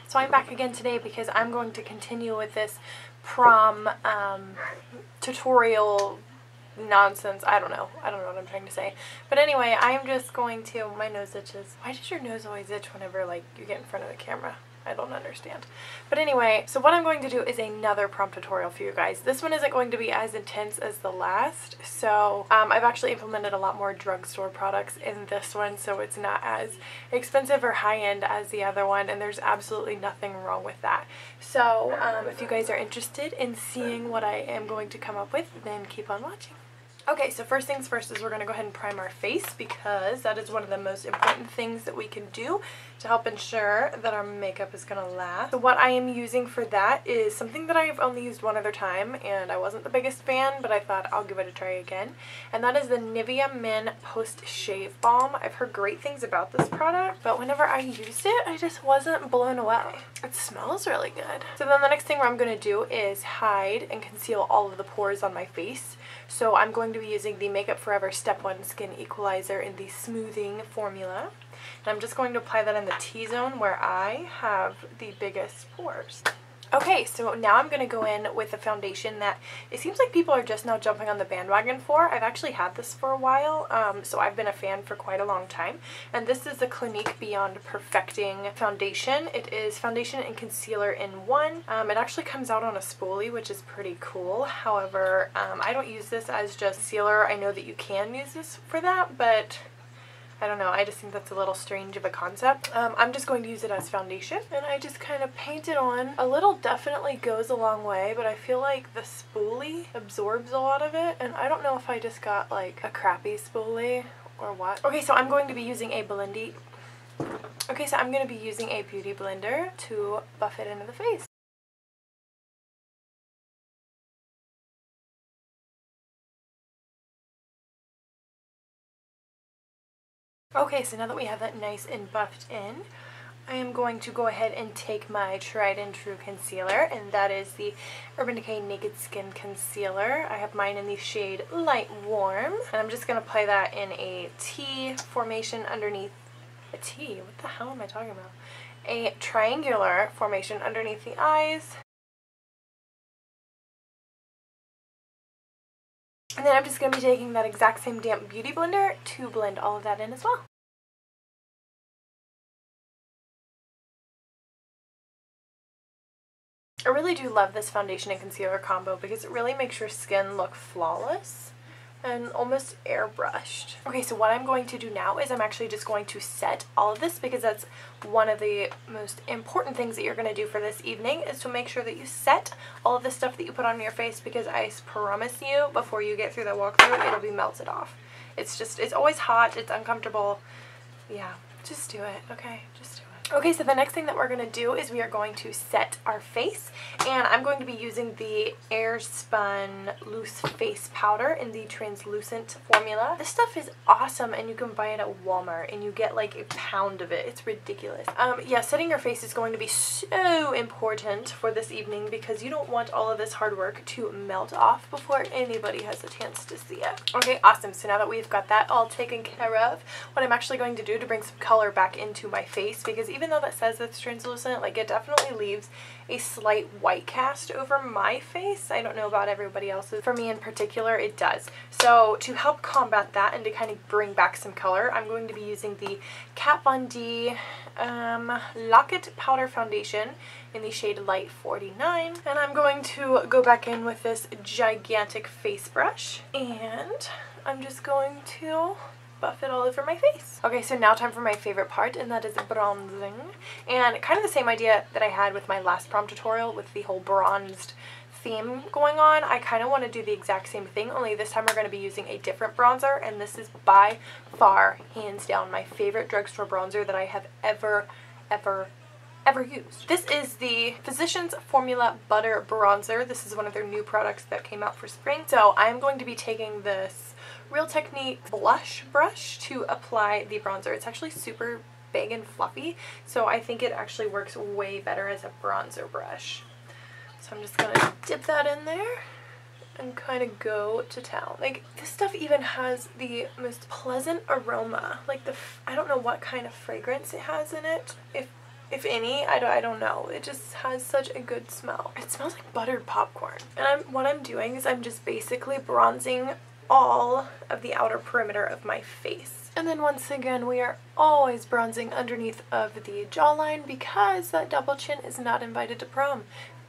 So I'm back again today because I'm going to continue with this prom tutorial nonsense. I don't know what I'm trying to say. But anyway, I'm just going to, my nose itches. Why does your nose always itch whenever like you get in front of the camera? I don't understand. But anyway, so what I'm going to do is another prom tutorial for you guys. This one isn't going to be as intense as the last. So I've actually implemented a lot more drugstore products in this one, so it's not as expensive or high-end as the other one, and there's absolutely nothing wrong with that. So if you guys are interested in seeing what I am going to come up with, then keep on watching. Okay, so first things first is we're going to go ahead and prime our face because that is one of the most important things that we can do to help ensure that our makeup is going to last. So what I am using for that is something that I've only used one other time and I wasn't the biggest fan, but I thought I'll give it a try again. And that is the Nivea Men Post Shave Balm. I've heard great things about this product, but whenever I used it, I just wasn't blown away. It smells really good. So then the next thing I'm going to do is hide and conceal all of the pores on my face. So I'm going to be using the Makeup Forever Step 1 Skin Equalizer in the smoothing formula. And I'm just going to apply that in the T-zone where I have the biggest pores. Okay, so now I'm going to go in with a foundation that it seems like people are just now jumping on the bandwagon for. I've actually had this for a while, so I've been a fan for quite a long time. And this is the Clinique Beyond Perfecting Foundation. It is foundation and concealer in one. It actually comes out on a spoolie, which is pretty cool. However, I don't use this as just concealer. I know that you can use this for that, but I don't know, I just think that's a little strange of a concept. I'm just going to use it as foundation, and I just kind of paint it on. A little definitely goes a long way, but I feel like the spoolie absorbs a lot of it, and I don't know if I just got like a crappy spoolie or what. Okay, so I'm going to be using a beauty blender to buff it into the face. Okay, so now that we have that nice and buffed in, I am going to go ahead and take my tried and true concealer, and that is the Urban Decay Naked Skin Concealer. I have mine in the shade Light Warm, and I'm just going to apply that in a T formation underneath a T. What the hell am I talking about? A triangular formation underneath the eyes. And then I'm just going to be taking that exact same damp beauty blender to blend all of that in as well. I really do love this foundation and concealer combo because it really makes your skin look flawless and almost airbrushed. Okay, so what I'm going to do now is I'm actually just going to set all of this because that's one of the most important things that you're going to do for this evening is to make sure that you set all of the stuff that you put on your face, because I promise you before you get through the walkthrough it'll be melted off. It's always hot, it's uncomfortable. Yeah, just do it, okay? Just do it. Okay, so the next thing that we're going to do is we are going to set our face, and I'm going to be using the Airspun Loose Face Powder in the translucent formula. This stuff is awesome, and you can buy it at Walmart, and you get like a pound of it. It's ridiculous. Yeah, setting your face is going to be so important for this evening because you don't want all of this hard work to melt off before anybody has a chance to see it. Okay, awesome. So now that we've got that all taken care of, what I'm actually going to do to bring some color back into my face, because even though that says it's translucent, like it definitely leaves a slight white cast over my face. I don't know about everybody else's. For me in particular, it does. So to help combat that and to kind of bring back some color, I'm going to be using the Kat Von D Lock-It Powder Foundation in the shade Light 49. And I'm going to go back in with this gigantic face brush, and I'm just going to buff it all over my face. Okay, so now time for my favorite part, and that is bronzing. And kind of the same idea that I had with my last prom tutorial with the whole bronzed theme going on. I kind of want to do the exact same thing, only this time we're going to be using a different bronzer, and this is by far, hands down, my favorite drugstore bronzer that I have ever used. This is the Physicians Formula Butter Bronzer. This is one of their new products that came out for spring. So I'm going to be taking this Real Technique blush brush to apply the bronzer. It's actually super big and fluffy, so I think it actually works way better as a bronzer brush. So I'm just gonna dip that in there and kind of go to town. Like, this stuff even has the most pleasant aroma. Like, I don't know what kind of fragrance it has in it. If if any. I don't know. It just has such a good smell. It smells like buttered popcorn. And what I'm doing is I'm just basically bronzing all of the outer perimeter of my face. And then once again, we are always bronzing underneath of the jawline because that double chin is not invited to prom.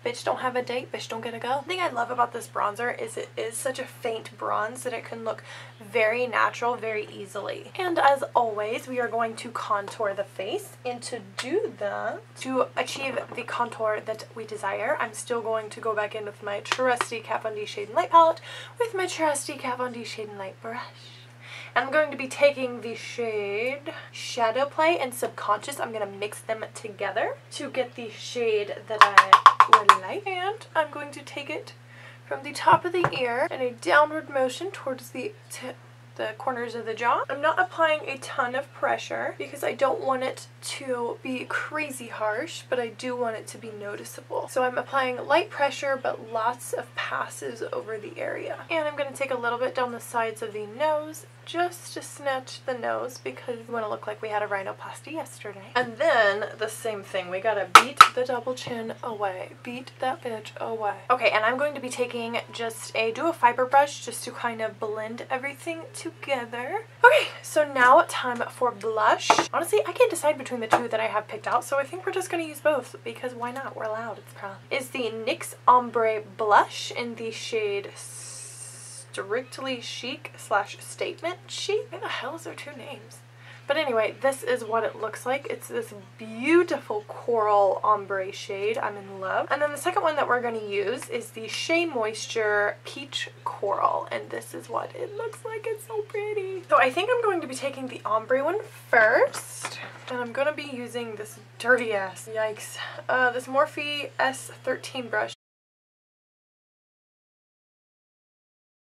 Bitch don't have a date, bitch don't get a go. The thing I love about this bronzer is it is such a faint bronze that it can look very natural very easily. And as always, we are going to contour the face, and to do that, to achieve the contour that we desire, I'm still going to go back in with my trusty Kat Von D Shade and Light palette with my trusty Kat Von D Shade and Light brush. I'm going to be taking the shade Shadow Play and Subconscious. I'm going to mix them together to get the shade that I would like. And I'm going to take it from the top of the ear in a downward motion towards the corners of the jaw. I'm not applying a ton of pressure because I don't want it to be crazy harsh, but I do want it to be noticeable. So I'm applying light pressure but lots of passes over the area. And I'm going to take a little bit down the sides of the nose just to snatch the nose because we want to look like we had a rhinoplasty yesterday. And then the same thing, we gotta beat the double chin away. Beat that bitch away. Okay, and I'm going to be taking just a dual fiber brush just to kind of blend everything together. Okay, so now time for blush. Honestly, I can't decide between the two that I have picked out, so I think we're just gonna use both because why not? We're allowed, it's prom. Is the NYX Ombre Blush in the shade Strictly Chic / Statement Chic. Where the hell is there two names? But anyway, this is what it looks like. It's this beautiful coral ombre shade. I'm in love. And then the second one that we're going to use is the Shea Moisture Peach Coral. And this is what it looks like. It's so pretty. So I think I'm going to be taking the ombre one first. And I'm going to be using this dirty ass, yikes, this Morphe S13 brush.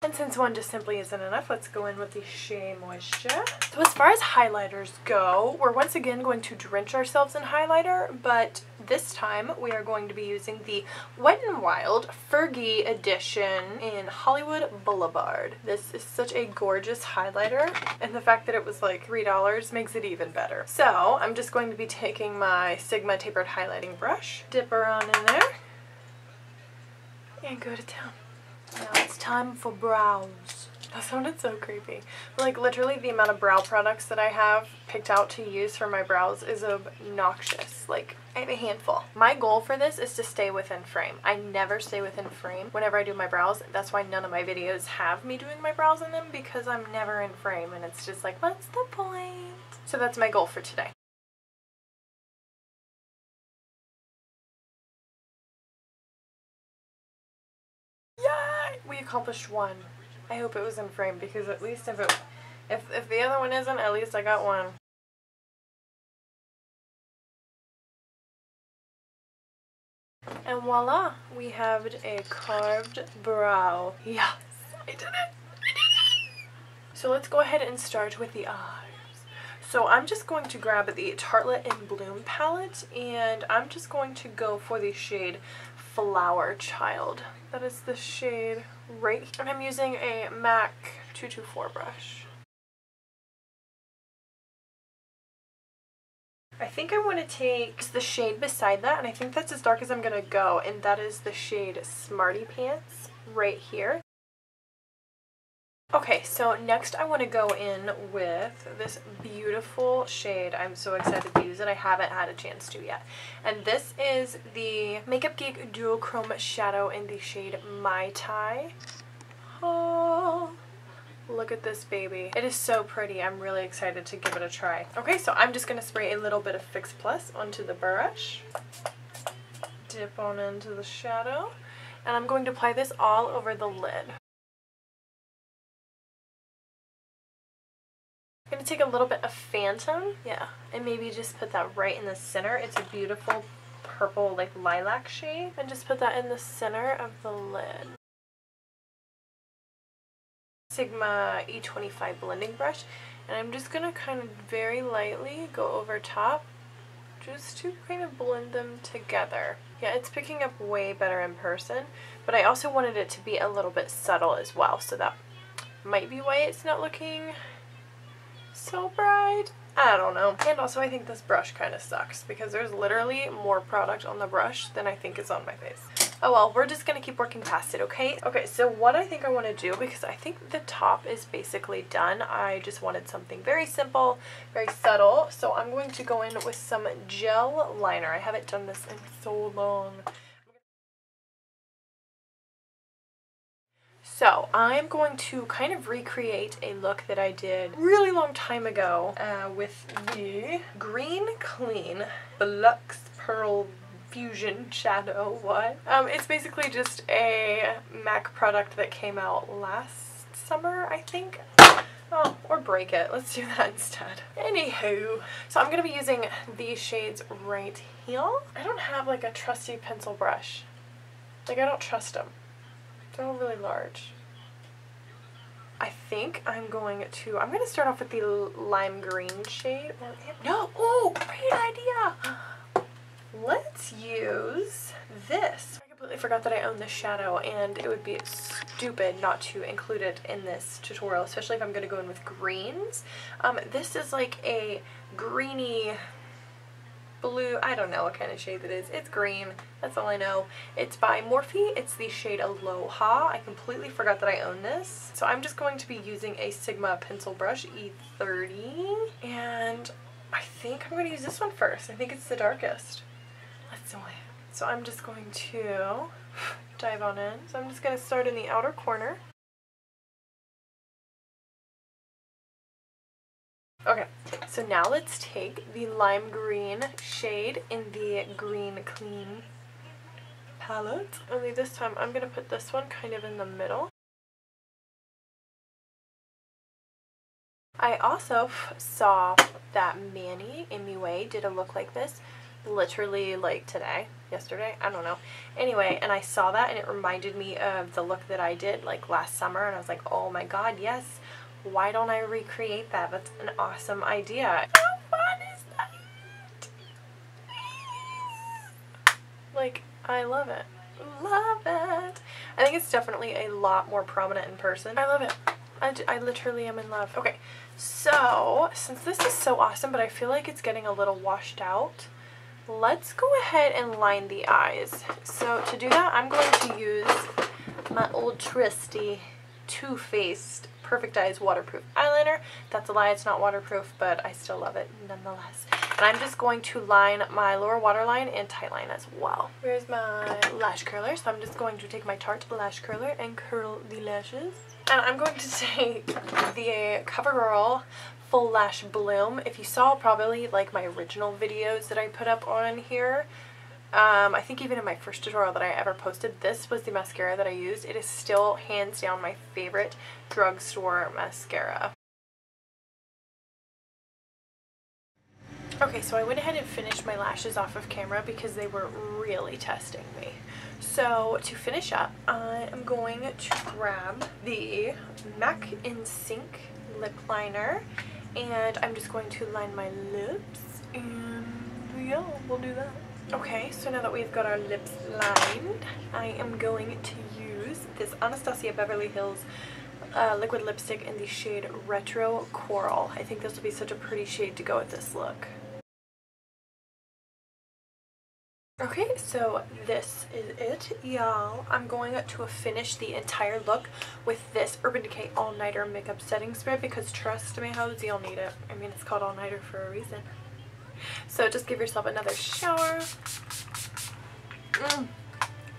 And since one just simply isn't enough, let's go in with the Shea Moisture. So as far as highlighters go, we're once again going to drench ourselves in highlighter, but this time we are going to be using the Wet n Wild Fergie edition in Hollywood Boulevard. This is such a gorgeous highlighter, and the fact that it was like $3 makes it even better. So I'm just going to be taking my Sigma tapered highlighting brush, dip her on in there, and go to town. Now it's time for brows. That sounded so creepy. Like literally the amount of brow products that I have picked out to use for my brows is obnoxious. Like I have a handful. My goal for this is to stay within frame. I never stay within frame whenever I do my brows. That's why none of my videos have me doing my brows in them, because I'm never in frame and it's just like, what's the point? So that's my goal for today. We accomplished one. I hope it was in frame, because at least if the other one isn't, at least I got one. And voila, we have a carved brow. Yes, I did it. I did it. So let's go ahead and start with the eyes. So I'm just going to grab the Tartelette in Bloom palette, and I'm just going to go for the shade Flower Child. That is the shade right here. And I'm using a MAC 224 brush. I think I want to take the shade beside that, and I think that's as dark as I'm going to go, and that is the shade Smarty Pants right here. Okay, so next I want to go in with this beautiful shade. I'm so excited to use it. I haven't had a chance to yet. And this is the Makeup Geek Dual Chrome Shadow in the shade Mai Tai. Oh, look at this baby. It is so pretty. I'm really excited to give it a try. Okay, so I'm just going to spray a little bit of Fix Plus onto the brush. Dip on into the shadow. And I'm going to apply this all over the lid. I'm going to take a little bit of Phantom, and maybe just put that right in the center. It's a beautiful purple, like lilac shade, and just put that in the center of the lid. Sigma E25 blending brush, and I'm just going to kind of very lightly go over top just to kind of blend them together. Yeah, it's picking up way better in person, but I also wanted it to be a little bit subtle as well, so that might be why it's not looking so bright. I don't know. And also I think this brush kind of sucks because there's literally more product on the brush than I think is on my face. Oh well, we're just gonna keep working past it, okay? Okay, so what I think I want to do, because I think the top is basically done, I just wanted something very simple, very subtle, so I'm going to go in with some gel liner. I haven't done this in so long. So I'm going to kind of recreate a look that I did a really long time ago with the Green Clean Luxe Pearl Fusion Shadow. What? It's basically just a MAC product that came out last summer, I think. Oh, or break it. Let's do that instead. Anywho, so I'm going to be using these shades right here. I don't have like a trusty pencil brush. Like, I don't trust them. They're all really large. I think I'm going to start off with the lime green shade. No, oh, great idea. Let's use this. I completely forgot that I own this shadow, and it would be stupid not to include it in this tutorial, especially if I'm going to go in with greens. This is like a greeny blue, I don't know what kind of shade it is. It's green, that's all I know. It's by Morphe, it's the shade Aloha. I completely forgot that I own this. So I'm just going to be using a Sigma pencil brush, E30, and I think I'm going to use this one first. I think it's the darkest. Let's do it. So I'm just going to dive on in. So I'm just going to start in the outer corner. Okay, so now let's take the lime green shade in the Green Clean palette. Only this time I'm going to put this one kind of in the middle. I also saw that Manny MUA did a look like this literally like today, yesterday, I don't know. Anyway, and I saw that and it reminded me of the look that I did like last summer, and I was like, oh my god, yes. Why don't I recreate that? That's an awesome idea. How fun is that? Like, I love it. Love it. I think it's definitely a lot more prominent in person. I love it. I literally am in love. Okay, so since this is so awesome, but I feel like it's getting a little washed out, let's go ahead and line the eyes. So to do that, I'm going to use my old trusty Too Faced Perfect Eyes waterproof eyeliner. That's a lie, it's not waterproof, but I still love it nonetheless. And I'm just going to line my lower waterline and tightline as well. Here's my lash curler, so I'm just going to take my Tarte lash curler and curl the lashes. And I'm going to take the CoverGirl Full Lash Bloom. If you saw probably like my original videos that I put up on here, I think even in my first tutorial that I ever posted, this was the mascara that I used. It is still hands down my favorite drugstore mascara. Okay, so I went ahead and finished my lashes off of camera because they were really testing me. So to finish up, I am going to grab the MAC In Sync lip liner, and I'm just going to line my lips, and yeah, we'll do that. Okay, so now that we've got our lips lined, I am going to use this Anastasia Beverly Hills liquid lipstick in the shade Retro Coral. I think this will be such a pretty shade to go with this look. Okay, so this is it, y'all. I'm going to finish the entire look with this Urban Decay All Nighter Makeup Setting Spray because trust me, hoes, you'll need it. I mean, it's called All Nighter for a reason. So just give yourself another shower.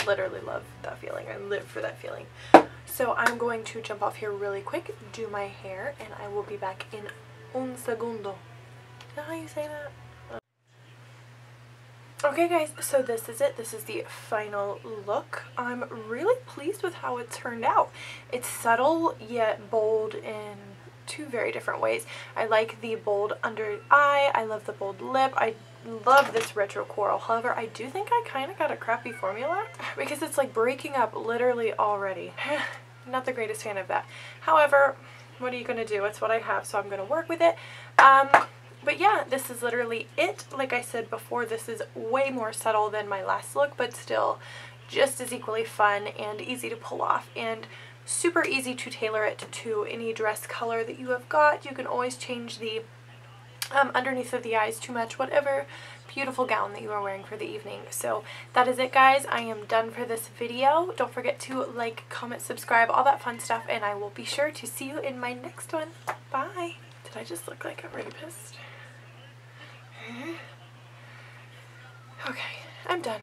Literally love that feeling. I live for that feeling. So I'm going to jump off here really quick, do my hair, and I will be back in un segundo. Is that how you say that? Okay guys, so this is it. This is the final look. I'm really pleased with how it turned out. It's subtle yet bold in two very different ways. I like the bold under eye. I love the bold lip. I love this retro coral. However, I do think I kind of got a crappy formula because it's like breaking up literally already. Not the greatest fan of that. However, what are you going to do? It's what I have, so I'm going to work with it. But yeah, this is literally it. Like I said before, this is way more subtle than my last look, but still just as equally fun and easy to pull off, and super easy to tailor it to any dress color that you have got. You can always change the underneath of the eyes too much, whatever beautiful gown that you are wearing for the evening. So that is it, guys. I am done for this video. Don't forget to like, comment, subscribe, all that fun stuff, and I will be sure to see you in my next one. Bye. Did I just look like a rapist? Okay, I'm done.